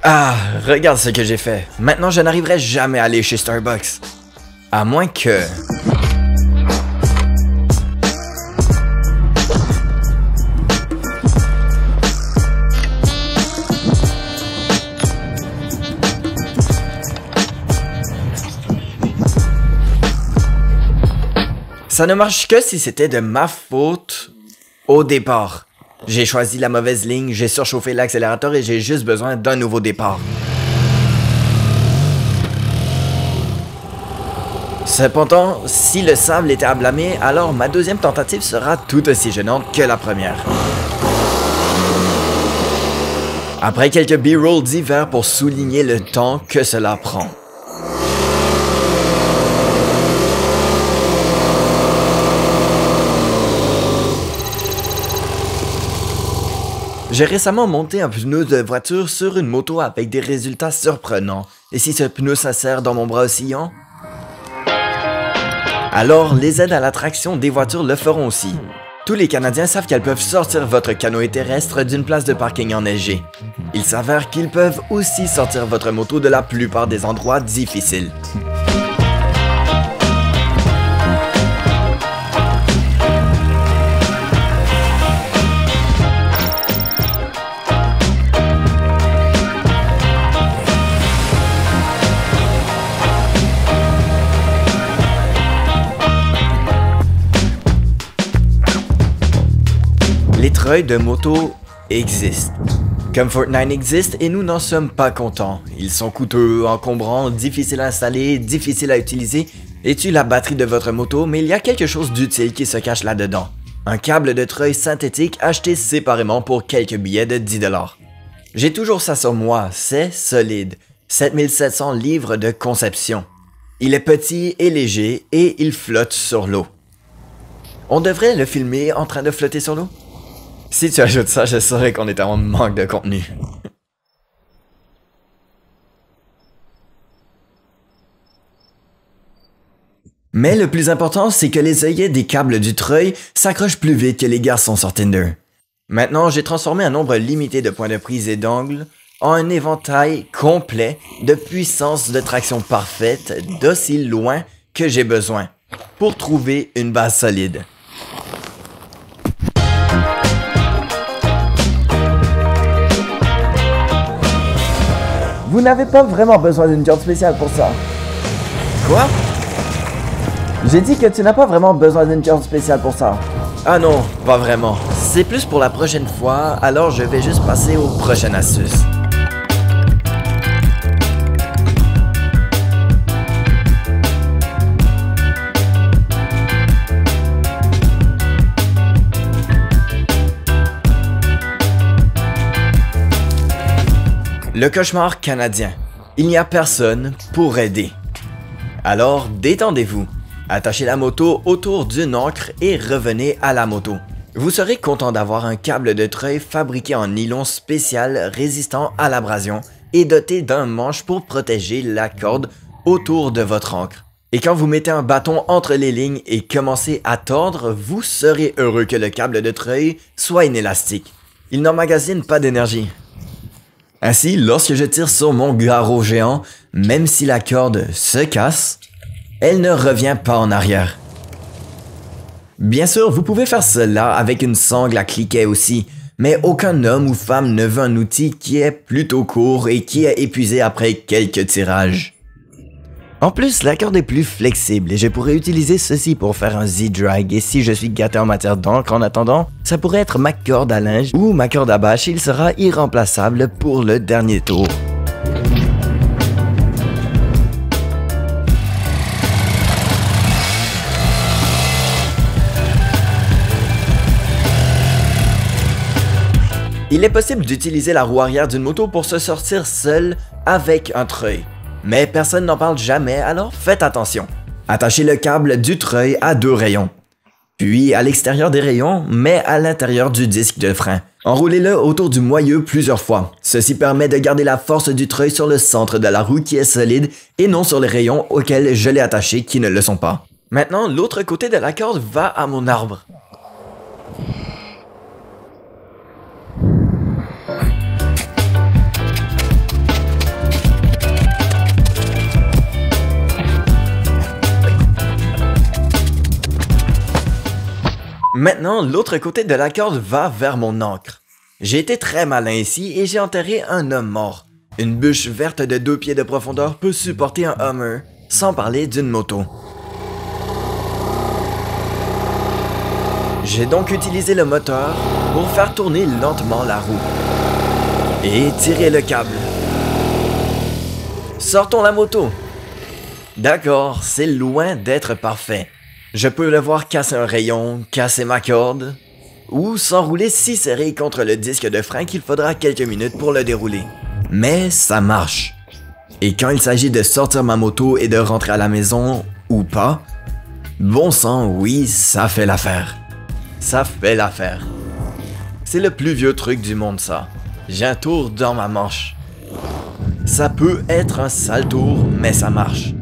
Ah, regarde ce que j'ai fait. Maintenant, je n'arriverai jamais à aller chez Starbucks. À moins que... Ça ne marche que si c'était de ma faute au départ. J'ai choisi la mauvaise ligne, j'ai surchauffé l'accélérateur et j'ai juste besoin d'un nouveau départ. Cependant, si le sable était à blâmer, alors ma deuxième tentative sera tout aussi gênante que la première. Après quelques B-rolls divers pour souligner le temps que cela prend. J'ai récemment monté un pneu de voiture sur une moto avec des résultats surprenants. Et si ce pneu s'insère dans mon bras oscillant? Alors, les aides à la traction des voitures le feront aussi. Tous les Canadiens savent qu'elles peuvent sortir votre canoë terrestre d'une place de parking enneigée. Il s'avère qu'ils peuvent aussi sortir votre moto de la plupart des endroits difficiles. Les treuils de moto existent. Comfort9 existe et nous n'en sommes pas contents. Ils sont coûteux, encombrants, difficiles à installer, difficiles à utiliser et tuent la batterie de votre moto, mais il y a quelque chose d'utile qui se cache là-dedans. Un câble de treuil synthétique acheté séparément pour quelques billets de 10 $. J'ai toujours ça sur moi, c'est solide. 7700 livres de conception. Il est petit et léger et il flotte sur l'eau. On devrait le filmer en train de flotter sur l'eau? Si tu ajoutes ça, je saurais qu'on est en manque de contenu. Mais le plus important, c'est que les œillets des câbles du treuil s'accrochent plus vite que les garçons sur Tinder. Maintenant, j'ai transformé un nombre limité de points de prise et d'angles en un éventail complet de puissance de traction parfaite d'aussi loin que j'ai besoin pour trouver une base solide. Vous n'avez pas vraiment besoin d'une corde spéciale pour ça. Quoi? J'ai dit que tu n'as pas vraiment besoin d'une corde spéciale pour ça. Ah non, pas vraiment. C'est plus pour la prochaine fois, alors je vais juste passer aux prochaines astuces. Le cauchemar canadien. Il n'y a personne pour aider. Alors, détendez-vous. Attachez la moto autour d'une ancre et revenez à la moto. Vous serez content d'avoir un câble de treuil fabriqué en nylon spécial résistant à l'abrasion et doté d'un manche pour protéger la corde autour de votre ancre. Et quand vous mettez un bâton entre les lignes et commencez à tordre, vous serez heureux que le câble de treuil soit inélastique. Il n'emmagasine pas d'énergie. Ainsi, lorsque je tire sur mon garrot géant, même si la corde se casse, elle ne revient pas en arrière. Bien sûr, vous pouvez faire cela avec une sangle à cliquet aussi, mais aucun homme ou femme ne veut un outil qui est plutôt court et qui est épuisé après quelques tirages. En plus, la corde est plus flexible et je pourrais utiliser ceci pour faire un Z-drag et si je suis gâté en matière d'encre en attendant, ça pourrait être ma corde à linge ou ma corde à bâche, il sera irremplaçable pour le dernier tour. Il est possible d'utiliser la roue arrière d'une moto pour se sortir seul avec un treuil. Mais personne n'en parle jamais, alors faites attention. Attachez le câble du treuil à 2 rayons. Puis à l'extérieur des rayons, mais à l'intérieur du disque de frein. Enroulez-le autour du moyeu plusieurs fois. Ceci permet de garder la force du treuil sur le centre de la roue qui est solide et non sur les rayons auxquels je l'ai attaché qui ne le sont pas. Maintenant, l'autre côté de la corde va à mon arbre. Maintenant, l'autre côté de la corde va vers mon ancre. J'ai été très malin ici et j'ai enterré un homme mort. Une bûche verte de 2 pieds de profondeur peut supporter un Hummer, sans parler d'une moto. J'ai donc utilisé le moteur pour faire tourner lentement la roue. Et tirer le câble. Sortons la moto. D'accord, c'est loin d'être parfait. Je peux le voir casser un rayon, casser ma corde, ou s'enrouler si serré contre le disque de frein qu'il faudra quelques minutes pour le dérouler. Mais ça marche. Et quand il s'agit de sortir ma moto et de rentrer à la maison, ou pas, bon sang, oui, ça fait l'affaire. Ça fait l'affaire. C'est le plus vieux truc du monde, ça. J'ai un tour dans ma manche. Ça peut être un sale tour, mais ça marche.